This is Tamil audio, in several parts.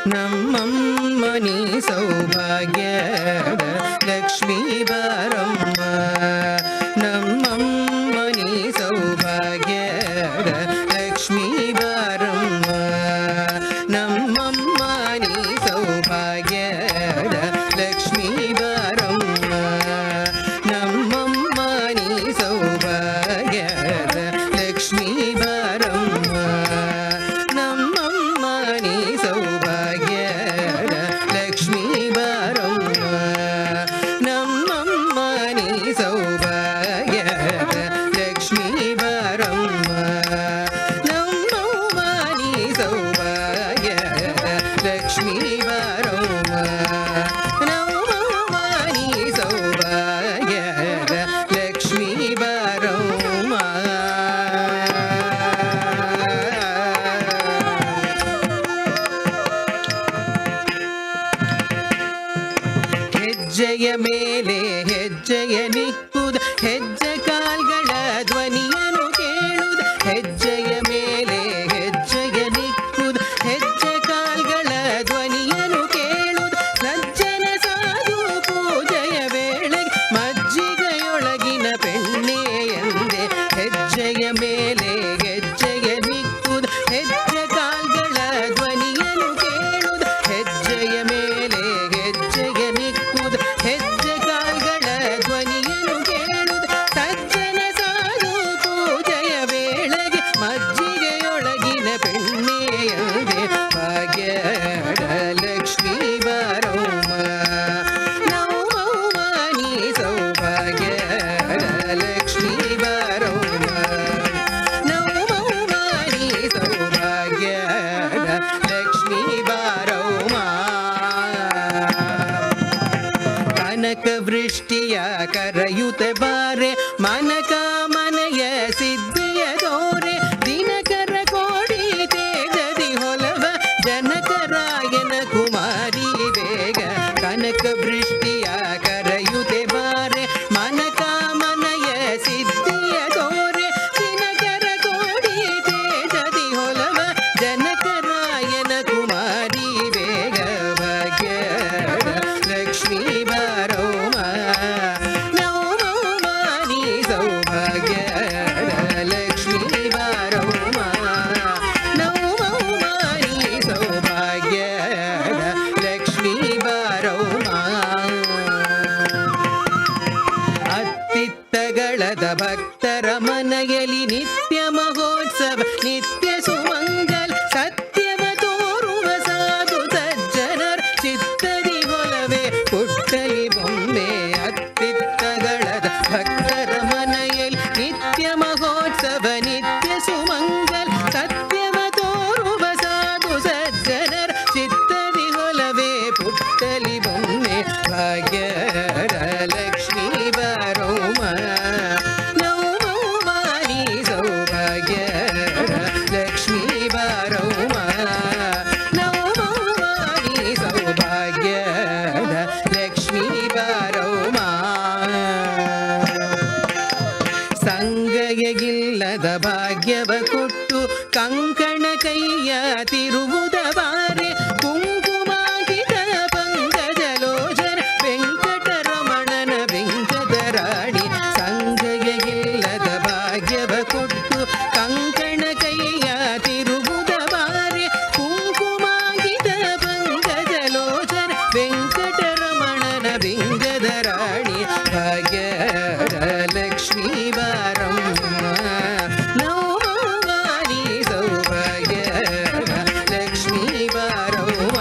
ನಮ್ಮಮ್ಮನಿ ಸೌಭಾಗ್ಯದ ಲಕ್ಷ್ಮೀ ಬಾರಮ್ಮ ನಮ್ಮಮ್ಮನಿ ಸೌಭಾಗ್ಯದ ಲಕ್ಷ್ಮೀ ಬಾರಮ್ಮ ನಮ್ಮಮ್ಮನಿ ಸೌಭಾಗ್ಯದ ಲಕ್ಷ್ಮೀ ಬಾರಮ್ಮ ನಮ್ಮಮ್ಮನಿ ಸೌಭಾಗ್ಯದ ಲಕ್ಷ್ಮೀ ಬಾರಮ್ಮ ನಮ್ಮಮ್ಮನಿ ಸೌಭಾಗ್ಯದ ಲಕ್ಷ್ಮೀ ಬಾರಮ್ಮ ನಮ್ಮಮ್ಮನಿ ಸೌಭಾಗ್ಯದ ಲಕ್ಷ್ಮೀ ಬಾರಮ್ಮ ನಮ್ಮಮ್ಮನಿ ಸೌಭಾಗ್ಯದ ಲಕ್ಷ್ಮೀ ಬಾರಮ್ಮ ನಮ್ಮಮ್ಮನಿ ಸೌಭಾಗ್ಯದ ಲಕ್ಷ್ಮೀ ಬಾರಮ್ಮ. ಹೆಜ್ಜೆಯ ಮೇಲೆ ಹೆಜ್ಜೆಯ ನಿಕ್ಕುದ ಹೆಜ್ಜೆ ಕಾಲ್ಗಳ ಧ್ವನಿಯನ್ನು ಕೇಳುದ ಹೆಜ್ಜೆಯ ಮೇಲೆ ಹೆಜ್ಜೆಯ ನಿಕ್ಕುದ ಹೆಜ್ಜೆ ಕಾಲ್ಗಳ ಧ್ವನಿಯನ್ನು ಕೇಳುದ ಸಜ್ಜನ ಸಾಧು ಪೂಜೆಯ ವೇಳೆಗೆ ಮಜ್ಜಿಗೆಯೊಳಗಿನ ಬೆಣ್ಣೆ ಎಂದೆ ಹೆಜ್ಜೆಯ ಮೇಲೆ ಹೆಜ್ಜೆಯ ನಿಕ್ಕುದ ಹೆಜ್ಜೆ ಕಾಲ್ಗಳ ಧ್ವನಿಯನ್ನು ಕೇಳುದ ಹೆಜ್ಜೆಯ ಮೇಲೆ ಹೆಜ್ಜೆಯ ನಿಕ್ಕುದ ಹೆಜ್ಜೆ ಕಾಲ್ಗಳ ಧ್ವನಿಯನ್ನು ಕೇಳುದ ಸಜ್ಜನ ಸಾಧು ಪೂಜೆಯ ವೇಳೆಗೆ ಮಜ್ಜಿಗೆಯೊಳಗಿನ ಬೆಣ್ಣೆಯದೆ ಭಾಗ್ಯದ ಲಕ್ಷ್ಮೀ ಬಾರಮ್ಮ ನಮ್ಮಮ್ಮನಿ ಸೌಭಾಗ್ಯದ ಲಕ್ಷ್ಮೀ ಬಾರಮ್ಮ ನಮ್ಮಮ್ಮನಿ ಸೌಭಾಗ್ಯದ ಲಕ್ಷ್ಮೀ ಬಾರಮ್ಮ. ಕನಕ ವೃಷ್ಟಿಯ ಕರೆಯುತ್ತ ಬಾರೆ ಮನಕ ಮನೆಯ ಸಿದ್ಧಿಯ ದೋರೆ ದಿನಕರ ಕೋಡಿ ತೇಜದಿ ಹೊಲವ ಜನಕರಾಯನ ಕುಮಾರಿ ಬೇಗ ಕನಕ ವೃಷ್ಟಿಯ ಕರೆಯುತ್ತ ಬಾರೆ ಮನಕ ಮನೆಯ ಸಿದ್ಧಿಯ ದೋರೆ ದಿನಕರ ಕೋಡಿ ತೇಜದಿ ಹೊಲವ ಜನಕರಾಯನ ಕುಮಾರಿ ಬೇಗ ಭಾಗ್ಯದ ಲಕ್ಷ್ಮೀ ಬಾರಮ್ಮ ನಮ್ಮಮ್ಮನಿ ಸೌಭಾಗ್ಯದ ಲಕ್ಷ್ಮೀ ಬಾರಮ್ಮ ನಮ್ಮಮ್ಮನಿ ಸೌಭಾಗ್ಯದ ಲಕ್ಷ್ಮೀ ಬಾರಮ್ಮ. ಅತ್ತಿತ್ತಗಳದ ಭಕ್ತರ ಮನೆಯಲ್ಲಿ ನಿತ್ಯ ಮಹೋತ್ಸವ ನಿತ್ಯ ಸುಮಂಗಲ ಸತ್ಯವ ತೋರುವ ಸಾಧು ಸಜ್ಜನರ ಚಿತ್ತದಿ ಹೊಲವೇ ಪುಟ್ಟಲಿ ಬೊಮ್ಮೆ ಅತ್ತಿತ್ತಗಳದ ಭಕ್ತರ ಮನೆಯಲ್ಲಿ ನಿತ್ಯ ಮಹೋತ್ಸವ ನಿತ್ಯ ಸುಮಂಗಲ ಸತ್ಯವ ತೋರುವ ಸಾಧು ಸಜ್ಜನರ ಚಿತ್ತದಿ ಹೊಲವೇ ಪುಟ್ಟಲಿ ಬೊಮ್ಮೆ ಭಾಗ್ಯದ ಲಕ್ಷ್ಮೀ ಬಾರಮ್ಮ ನಮ್ಮಮ್ಮನಿ ಸೌಭಾಗ್ಯದ ಲಕ್ಷ್ಮೀ ಬಾರಮ್ಮ ನಮ್ಮಮ್ಮನಿ ಸೌಭಾಗ್ಯದ ಲಕ್ಷ್ಮೀ ಬಾರಮ್ಮ. ಸಂಗಯ್ಯಗಿಲ್ಲದ ಭಾಗ್ಯವ ಕೊಟ್ಟು ಕಂಕಣ ಕೈಯ ತಿರುವುದ ಬಾರೆ ಕುಂಕುಮಾಗಿದ ಪಂಕಜಲೋಚನ ವೆಂಕಟರಮಣನ ವೆಂಕಟರಾಣಿ ಸಂಗಯ್ಯಗಿಲ್ಲದ ಭಾಗ್ಯವ ಕೊಟ್ಟು ಕಂಕಣ ಕೈಯ ತಿರುವುದ ಬಾರೆ ಕುಂಕುಮಾಗಿದ ಪಂಕಜಲೋಚನ ವೆಂಕಟರಮಣನ ವೆಂಕಟರಾಣಿ ಭಾಗ್ಯದ ಲಕ್ಷ್ಮೀ ಬಾರಮ್ಮ ನಮ್ಮಮ್ಮನಿ ಸೌಭಾಗ್ಯದ ಲಕ್ಷ್ಮೀ ಬಾರಮ್ಮ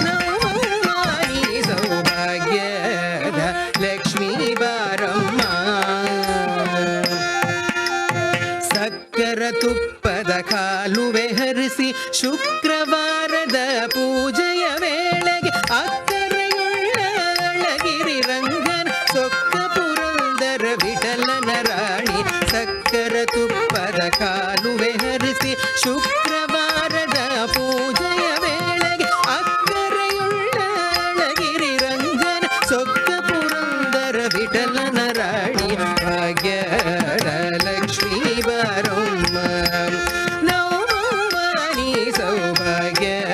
ನಮ್ಮಮ್ಮನಿ ಸೌಭಾಗ್ಯದ ಲಕ್ಷ್ಮೀ ಬಾರಮ್ಮ. ಸಕ್ಕರ ತುಪ್ಪದ ಕಾಲುವೆ ಹರಿಸಿ ಶುಕ್ರವಾರದ ಪೂಜೆಯ ವೇಳೆಗೆ ಅಕ್ಕರೆಯುಳ್ಳ ಅಳಗಿರಿ ರಂಗನ ಸೊಕ್ಕ ಪುರಂದರ ವಿಠಲನ ರಾಣಿ ಸಕ್ಕರ ತುಪ್ಪದ ಕಾಲುವೆ ಹರಿಸಿ ಶುಕ್ರವಾರದ ಪೂಜೆಯ ವೇಳೆಗೆ ಅಕ್ಕರೆಯುಳ್ಳ ಅಳಗಿರಿ ರಂಗನ ಸೊಕ್ಕ ಪುರಂದರ ವಿಠಲನ ರಾಣಿ ಭಾಗ್ಯದ ಲಕ್ಷ್ಮೀ ಬಾರಮ್ಮ ನಮ್ಮಮ್ಮನಿ ಸೌಭಾಗ್ಯದ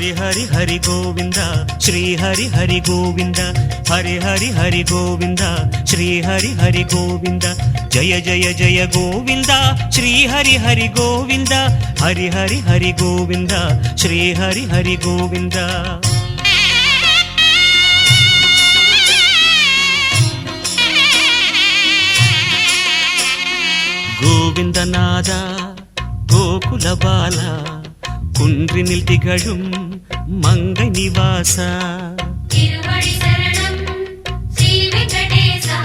हरि हरि हरि गोविंद श्री हरि हरि गोविंद हरि हरि हरि गोविंद श्री हरि हरि गोविंद जय जय जय गोविंद श्री हरि हरि गोविंद हरि हरि हरि गोविंद श्री हरि हरि गोविंद गोविंदनाद गोकुल बाला குன்றினில் திகழும் மங்கை நிவாசா திருவடி சரணம் ஸ்ரீ வெங்கடேசா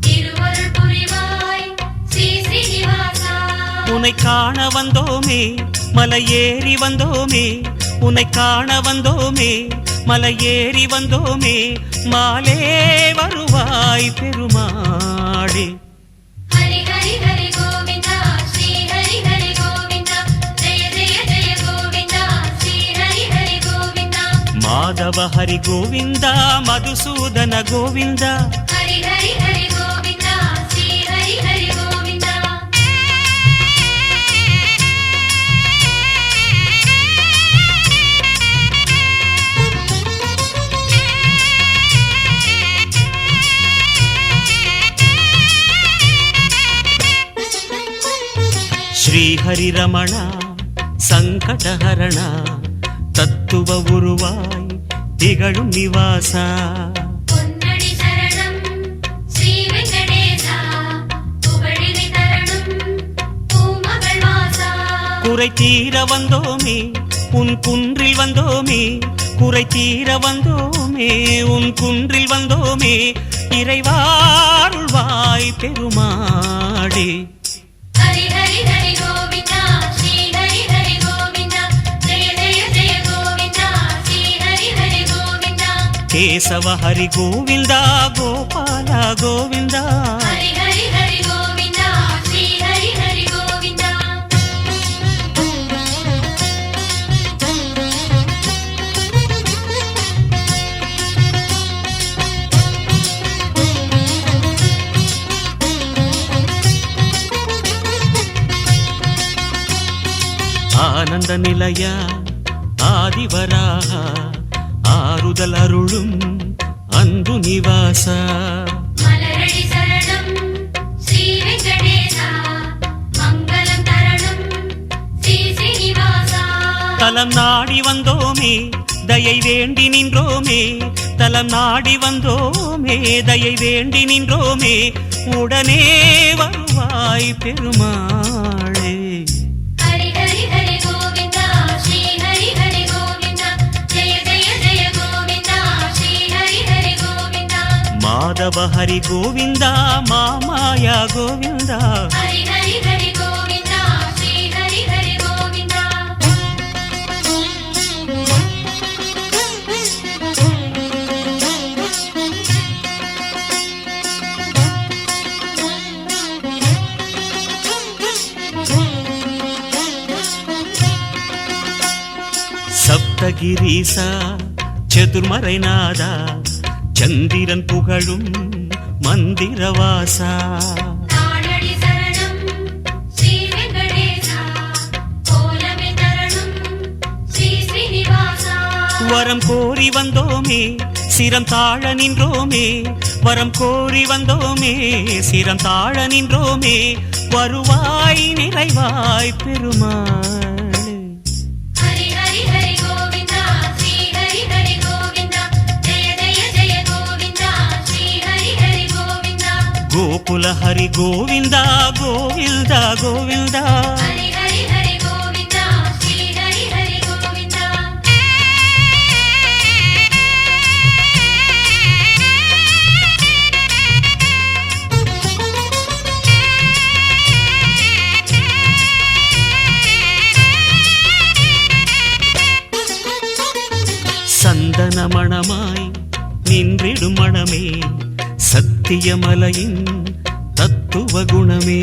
திருவருள் புரிவாய் ஸ்ரீ ஸ்ரீனிவாசா உன்னை காண வந்தோமே மலையேறி வந்தோமே உன்னை காண வந்தோமே மலையேறி வந்தோமே மாலே வருவாய் பெருமாளே ஹரி ஹரி ஹரி கோவிந்தா ஸ்ரீ ஹரி ஹரி கோவிந்தா ஜெய ஜெய ஜெய கோவிந்தா ஸ்ரீ ஹரி ஹரி கோவிந்தா மாதவ ஹரி கோவிந்தா மதுசூதன கோவிந்தா ஹரி ஹரி ஹரி கோவிந்தா ஸ்ரீ ஹரி ஹரி கோவிந்தா ஸ்ரீ ஹரி ரமணா சங்கடஹரணா தத்துவ உருவாய் திகழும் நிவாசா பொன்னடி சரணம் ஸ்ரீ வெங்கடேசா புகழினை தரணும் பூமகள் வாசா குறை தீர வந்தோமே உன் குன்றில் வந்தோமே குறை தீர வந்தோமே உன் குன்றில் வந்தோமே இறைவாருள்வாய் பெருமாளே ஹரி ஹரி ஹரி கோவிந்தா ஸ்ரீ ஹரி ஹரி கோவிந்தா ஜெய ஜெய ஜெய கோவிந்தா ஸ்ரீ ஹரி ஹரி கோவிந்தா கேசவ ஹரி கோவிந்தா கோபால கோவிந்தா ஹரி ஹரி ஹரி கோவிந்தா ஸ்ரீ ஹரி ஹரி கோவிந்தா ஆனந்த நிலைய ஆதிவராக ஆறுதல் அருளும் அன்பு நிவாசா மலரடி சரணம் ஸ்ரீ வெங்கடேசா மங்களம் தரணும் ஸ்ரீ ஸ்ரீனிவாசா தலம் நாடி வந்தோமே தயை வேண்டி நின்றோமே தலம் நாடி வந்தோமே தயை வேண்டி நின்றோமே உடனே வருவாய் பெருமாளே ஹரி ஹரி ஹரி கோவிந்தா ஸ்ரீ ஹரி ஹரி கோவிந்தா ஜெய ஜெய ஜெய கோவிந்தா ஸ்ரீ ஹரி ஹரி கோவிந்தா மாதவ ஹரி கோவிந்தா மாமாயா கோவிந்தா ஹரி ஹரி ஹரி கோவிந்தா ஸ்ரீ ஹரி ஹரி கோவிந்தா சப்தகிரீசா சதுர்மறைநாதா சந்திரன் புகழும் மந்திரவாசா தாளடி சரணம் ஸ்ரீ வெங்கடேசா கோலமே தரணும் ஸ்ரீ ஸ்ரீனிவாசா வரம் கோரி வந்தோமே சிரம் தாழ நின்றோமே வரம் கோரி வந்தோமே சிரம் தாழ நின்றோமே வருவாய் நிறைவாய் பெருமாளே ஹரி ஹரி ஹரி கோவிந்தா ஸ்ரீ ஹரி ஹரி கோவிந்தா ஜெய ஜெய ஜெய கோவிந்தா ஸ்ரீ ஹரி ஹரி கோவிந்தா கோகுல ஹரி கோவிந்தா கோவிந்தா கோவிந்தா ஹரி ஹரி ஹரி கோவிந்தா ஸ்ரீ ஹரி ஹரி கோவிந்தா சந்தன மணமாய் நின்றிடும் மணமே சத்தியமலையின் தத்துவ குணமே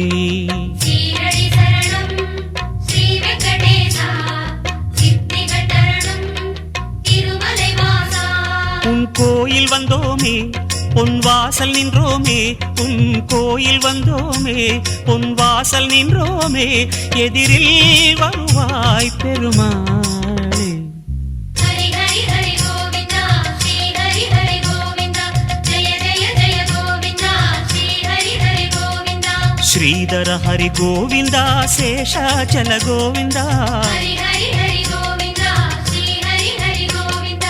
ஸ்ரீரடி சரணம் ஸ்ரீ வெங்கடேசா சித்திகள் தரணும் திருமலை வாசா உன் கோயில் வந்தோமே பொன் வாசல் நின்றோமே உன் கோயில் வந்தோமே பொன் வாசல் நின்றோமே எதிரில் வருவாய் பெருமாளே ಶ್ರೀಧರ ಹರಿ ಗೋವಿಂದ ಶೇಷಾಚಲ ಗೋವಿಂದ ಹರಿ ಹರಿ ಹರಿ ಗೋವಿಂದ ಶ್ರೀ ಹರಿ ಹರಿ ಗೋವಿಂದ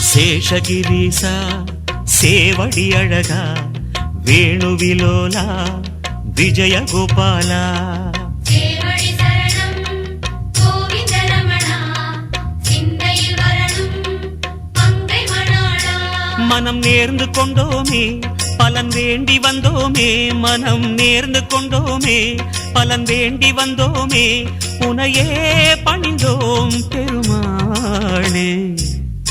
ಶೇಷಗಿರೀಶ ಸೇವಡಿ ಅಳಗ ವೇಣುವಿಲೋಲ ವಿಜಯ ಗೋಪಾಲ சேவடி சரணம் கோவிந்த ரமணா சிந்தையில் வரணும் மங்கை மணாளா மனம் நேர்ந்து கொண்டோமே பலன் வேண்டி வந்தோமே மனம் நேர்ந்து கொண்டோமே பலன் வேண்டி வந்தோமே உனையே பணிந்தோம் பெருமாளே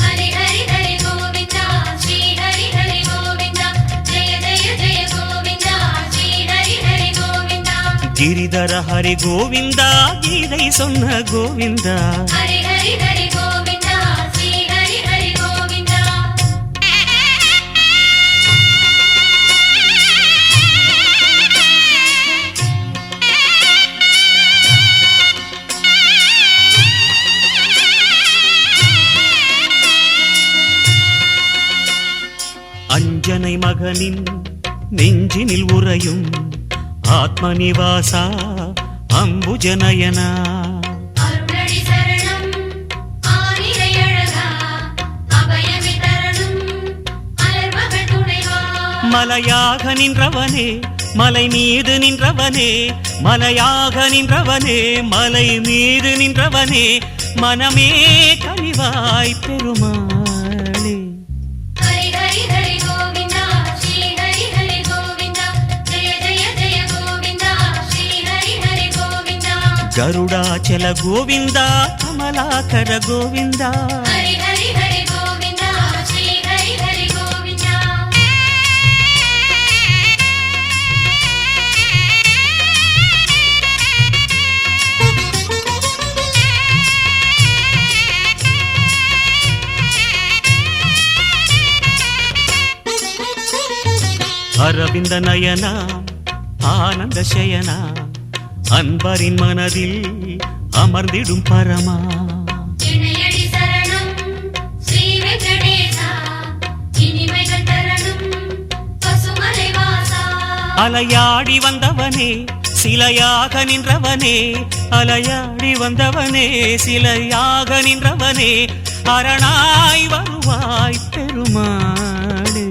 ஹரி ஹரி ஹரி கோவிந்தா ஸ்ரீ ஹரி ஹரி கோவிந்தா ஜெய ஜெய ஜெய கோவிந்தா ஸ்ரீ ஹரி ஹரி கோவிந்தா ಗಿರಿಧರ ಹರಿ ಗೋವಿಂದ ಗೀதை சொன்ன ಗೋವಿಂದ ஹரி ஹரி ஹரி கோவிந்தா ஸ்ரீ ஹரி ஹரி கோவிந்தா அஞ்சனை மகனின் நெஞ்சினில் உறையும் ஆத்மநிவாசா அம்புஜனயனா அருளடி சரணம் ஆனிரை அழகா அபயமி தரணும் அலர்மகள் துணைவா மலையாக நின்றவனே மலை மீது நின்றவனே மலையாக நின்றவனே மலை மீது நின்றவனே மனமே கனிவாய் பெருமாளே ஹரி ஹரி ஹரி கோவிந்தா ஸ்ரீ ஹரி ஹரி கோவிந்தா ஜெய ஜெய ஜெய கோவிந்தா ஸ்ரீ ஹரி ஹரி கோவிந்தா ಗರುಡಾಚಲ ಗೋವಿಂದ ಕಮಲಾಕರ ಗೋವಿಂದ ஹரி ஹரி ஹரி கோவிந்தா ஸ்ரீ ஹரி ஹரி கோவிந்தா அரவிந்த நயனா ஆனந்த சயனா அன்பரின் மனதில் அமர்ந்திடும் பரமா இணையடி சரணம் ஸ்ரீ வெங்கடேசா இனிமைகள் தரணும் பசுமலை வாசா அலையாடி வந்தவனே சிலையாக நின்றவனே அலையாடி வந்தவனே சிலையாக நின்றவனே அரணாய் வருவாய் பெருமாளே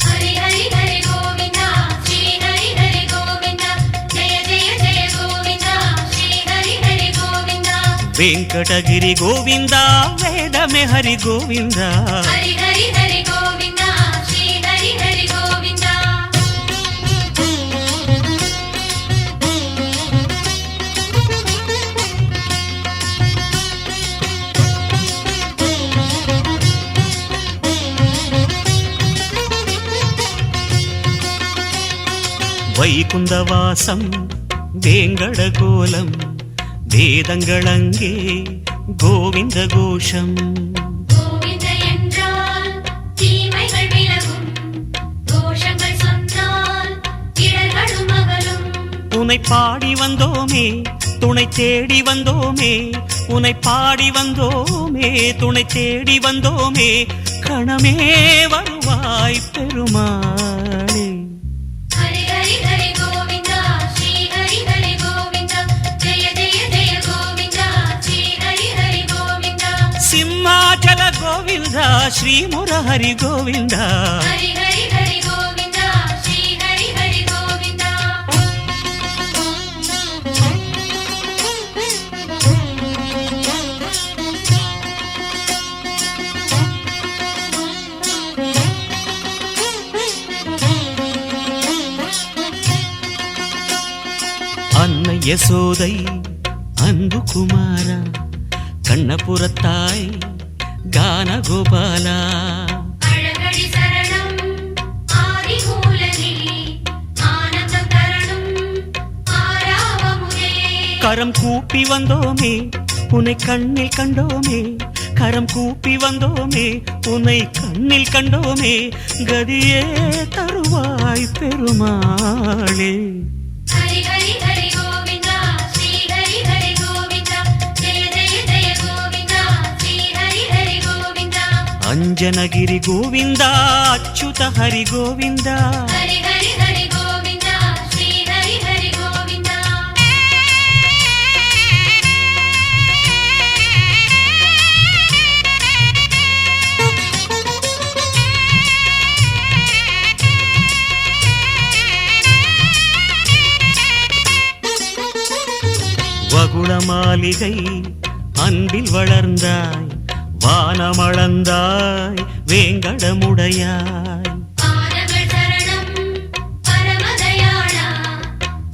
ஹரி ஹரி ஹரி கோவிந்தா ஸ்ரீ ஹரி ஹரி கோவிந்தா ஜெய ஜெய ஜெய கோவிந்தா ஸ்ரீ ஹரி ஹரி கோவிந்தா ವೆಂಕಟಗಿರಿ ಗೋವಿಂದ ವೇದಮೆ ಹರಿ ಗೋವಿಂದ ஹரி ஹரி ஹரி கோவிந்தா ஸ்ரீ ஹரி ஹரி கோவிந்தா வைகுந்தவாசம் வேங்கட கோலம் வேதங்களங்கே கோவிந்த கோஷம் கோவிந்த என்றால் தீமைகள் விலகும் கோஷங்கள் சொன்னால் இடர்களும் அகலும் உனை பாடி வந்தோமே துணை தேடி வந்தோமே உனை பாடி வந்தோமே துணை தேடி வந்தோமே கணமே வருவாய் பெருமாளே ஹரி ஹரி ஹரி கோவிந்தா ஸ்ரீ ஹரி ஹரி கோவிந்தா ஜெய ஜெய ஜெய கோவிந்தா ஸ்ரீ ஹரி ஹரி கோவிந்தா ಸಿಂಹಾಚಲ ಗೋವಿಂದ ಶ್ರೀ ಮುರಹರಿ ಗೋವಿಂದ ஹரி ஹரி ஹரி கோவிந்தா ஸ்ரீ ஹரி ஹரி கோவிந்தா அன்னை யசோதை அன்பு குமார கண்ணபுரத்தாய் கான கோபாலா அழகடி சரணம் ஆதி மூலனே ஆனந்தம் தரணும் ஆராவமுதே கரம் கூப்பி வந்தோமே உன்னை கண்ணில் கண்டோமே கரம் கூப்பி வந்தோமே உன்னை கண்ணில் கண்டோமே கதியே தருவாய் பெருமாளே. ஹரி ஹரி ஹரி கோவிந்தா ஸ்ரீ ஹரி ஹரி கோவிந்தா ஜெய ஜெய ஜெய கோவிந்தா ஸ்ரீ ஹரி ஹரி கோவிந்தா. அஞ்சனகிரி கோவிந்தா அச்சுத ஹரி கோவிந்தா. ஹரி ஹரி ஹரி கோவிந்தா ஸ்ரீ ஹரி ஹரி கோவிந்தா. வகுள மாளிகை அன்பில் வளர்ந்தாய் வானமளந்தாய் வேங்கடமுடையாய். பாதங்கள் சரணம் பரமதயாளா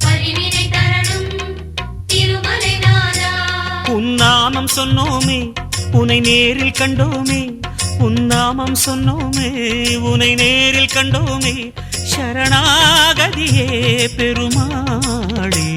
பரிவினை தரணும் திருமலை நாதா. உன்னாமம் சொன்னோமே உனை நேரில் கண்டோமே உன்னாமம் சொன்னோமே உனை நேரில் கண்டோமே சரணாகதியே பெருமாளே.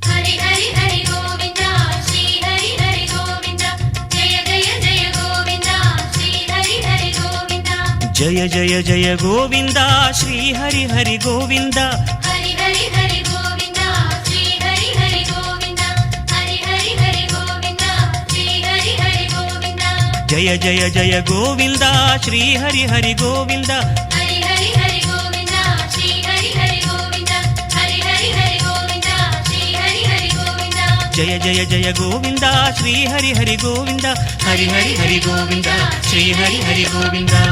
ஹரி ஹரி ஹரி கோவிந்தா ஸ்ரீ ஹரி ஹரி கோவிந்தா ஜெய ஜெய ஜெய கோவிந்தா ஸ்ரீ ஹரி ஹரி கோவிந்தா. ஜய ஜய ஜய கோவிந்தா ஸ்ரீ ஹரி ஹரி கோவிந்தா. ஹரி ஹரி ஹரி கோவிந்தா ஸ்ரீ ஹரி ஹரி கோவிந்தா. ஹரி ஹரி ஹரி கோவிந்தா ஸ்ரீ ஹரி ஹரி கோவிந்தா. ஜய ஜய ஜய கோவிந்தா ஸ்ரீ ஹரி ஹரி கோவிந்தா. ஹரி ஹரி ஹரி கோவிந்தா ஸ்ரீ ஹரி ஹரி கோவிந்தா. ஹரி ஹரி ஹரி கோவிந்தா ஸ்ரீ ஹரி ஹரி கோவிந்தா. ஜய ஜய ஜய கோவிந்தா ஸ்ரீ ஹரி ஹரி கோவிந்தா. ஹரி ஹரி ஹரி கோவிந்தா ஸ்ரீ ஹரி ஹரி கோவிந்தா.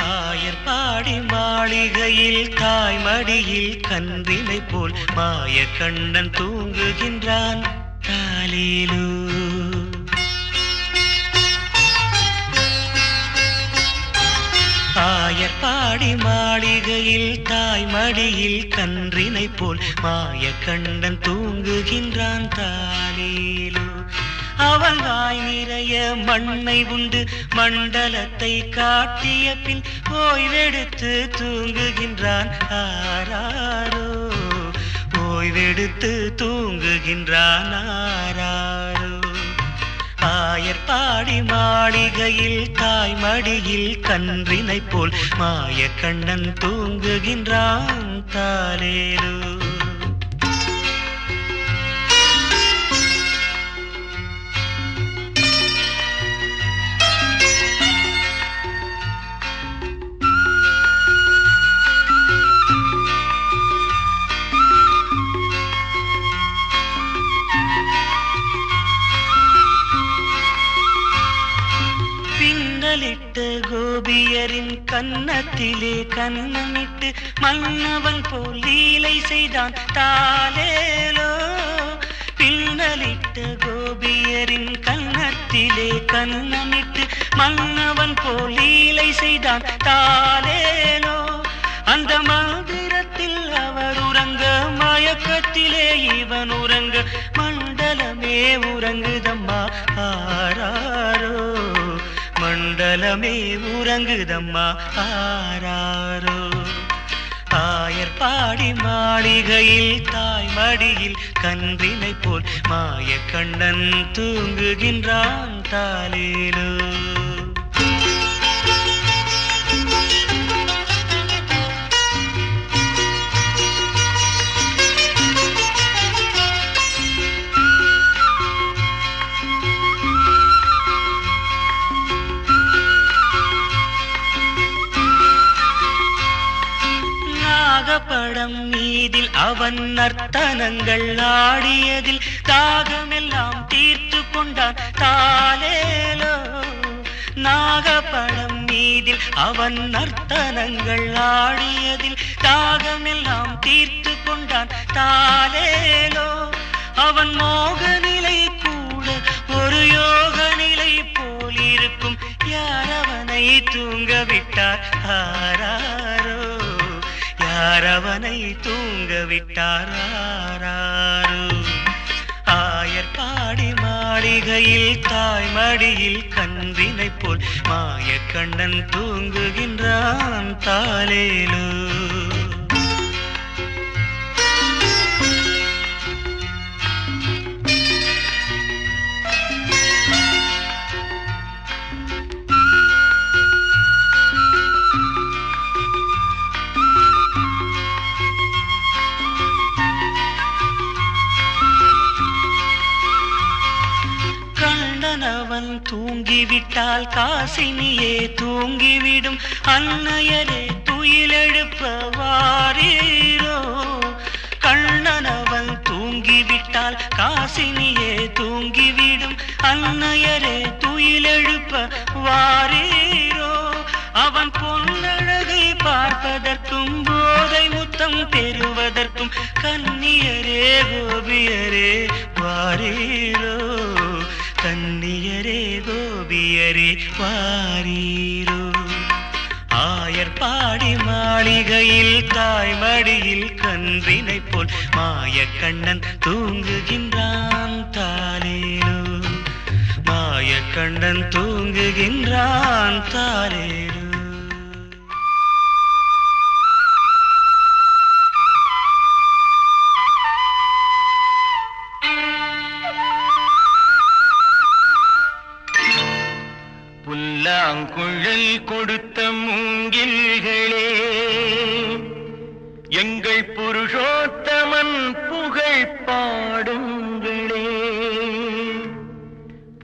ஆயர்பாடி மாளிகையில் தாய்மடியில் கன்றினை போல் மாய கண்ணன் தூங்குகின்றான் தாலேலோ. ஆயர்பாடி மாளிகையில் தாய்மடியில் கன்றினை போல் மாய கண்ணன் தூங்குகின்றான் தாலேலோ. அவன் வாய் நிறைய மண்ணை உண்டு மண்டலத்தை காட்டிய பின் ஓய்வெடுத்து தூங்குகின்றான் ஆராரோ. ஓய்வெடுத்து தூங்குகின்றான் ஆராரோ. ஆயர்பாடி மாளிகையில் தாய்மடியில் கன்றினை போல் மாய கண்ணன் தூங்குகின்றான் தாலேலோ. பின்னலிட்ட கோபியரின் கன்னத்திலே கன்னமிட்டு மன்னவன் போல் லீலை செய்தான் தாலேலோ. பின்னலிட்ட கோபியரின் கன்னத்திலே கன்னமிட்டு மன்னவன் போல் லீலை செய்தான் தாலேலோ. அந்த மந்திரத்தில் அவர் உறங்க மயக்கத்திலே இவன் உறங்க மண்டலமே உறங்குதம்மா ஆராரோ. மண்டலமே உறங்குதம்மா ஆராரோ. ஆயர்பாடி மாளிகையில் தாய்மடியில் கன்றினை போல் மாய கண்ணன் தூங்குகின்றான் தாலேலோ. படம் மீதில் அவன் நர்த்தனங்கள் ஆடியதில் தாகமெல்லாம் தீர்த்து கொண்டான் தாலேலோ. நாகப்படம் மீதில் அவன் நர்த்தனங்கள் ஆடியதில் தாகமெல்லாம் தீர்த்து கொண்டான் தாலேலோ. அவன் மோக நிலை கூட ஒரு யோக நிலை போலிருக்கும் யாரவனை தூங்க விட்டார் ஆராரோ. யாரவனை தூங்க விட்டார் ஆராரோ. ஆயர்பாடி மாளிகை மாளிகையில் தாய்மடியில் கன்றினை போல் மாயக்கண்ணன் தூங்குகின்றான் தாலேலோ. அவன் தூங்கிவிட்டால் காசினியே தூங்கிவிடும். அன்னையரே துயிலெழுப்ப வாரீரோ. கண்ணன் அவன் தூங்கிவிட்டால் காசினியே தூங்கிவிடும். அன்னையரே துயிலெழுப்ப வாரீரோ. அவன் பொன்னழகை பார்ப்பதற்கும் போதை முத்தம் பெறுவதற்கும் கன்னியரே கோபியரே வாரீரோ. கன்னியரே கோபியரே வாரீரோ. ஆயர்பாடி மாளிகையில் தாய்மடியில் கன்றினை போல் மாயக்கண்ணன் தூங்குகின்றான் தாலேலோ. மாயக்கண்ணன் தூங்குகின்றான் தாலேலோ. புல்லாங்குழல் கொடுத்த மூங்கில்களே, எங்கள் புருஷோத்தமன் புகழ் பாடுங்களே.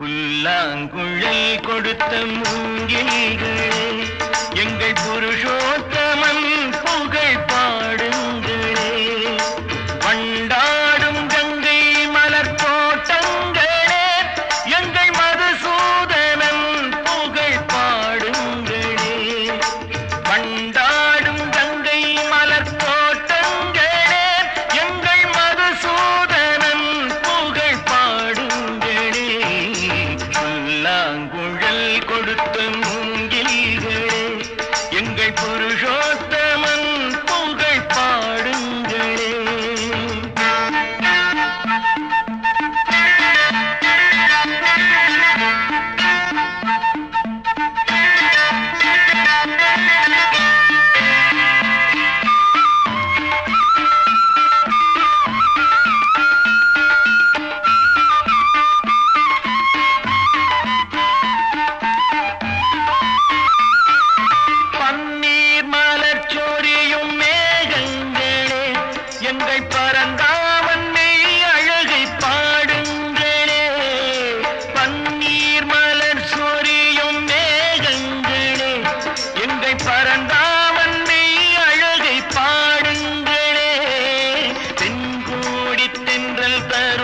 புல்லாங்குழல் கொடுத்த மூங்கில்களே, எங்கள் புருஷோத்தமன் புகழ் பாடுங்களே. வண்டாடும் கங்கை மலர் தோட்டங்களே, எங்கள் மதுசூதனன் புகழ் பாடுங்களே. வண்டாடும் கங்கை மலர் தோட்டங்களே, எங்கள் மதுசூதனன் புகழ் பாடுங்களே. புல்லாங்குழல் கொடுத்த மூங்கில்களே, எங்கள் புருஷோத்தமன் புகழ் பாடுங்களே. பன்னீர் மலர் சொரியும் மேகங்களே, எங்கள் பரந்தாமன் மெய் அழகை பாடுங்களே. பன்னீர் மலர் சொரியும் மேகங்களே, எங்கள் பரந்தாமன் மெய் அழகை பாடுங்களே. தென்கோடி தென்றல் தரும்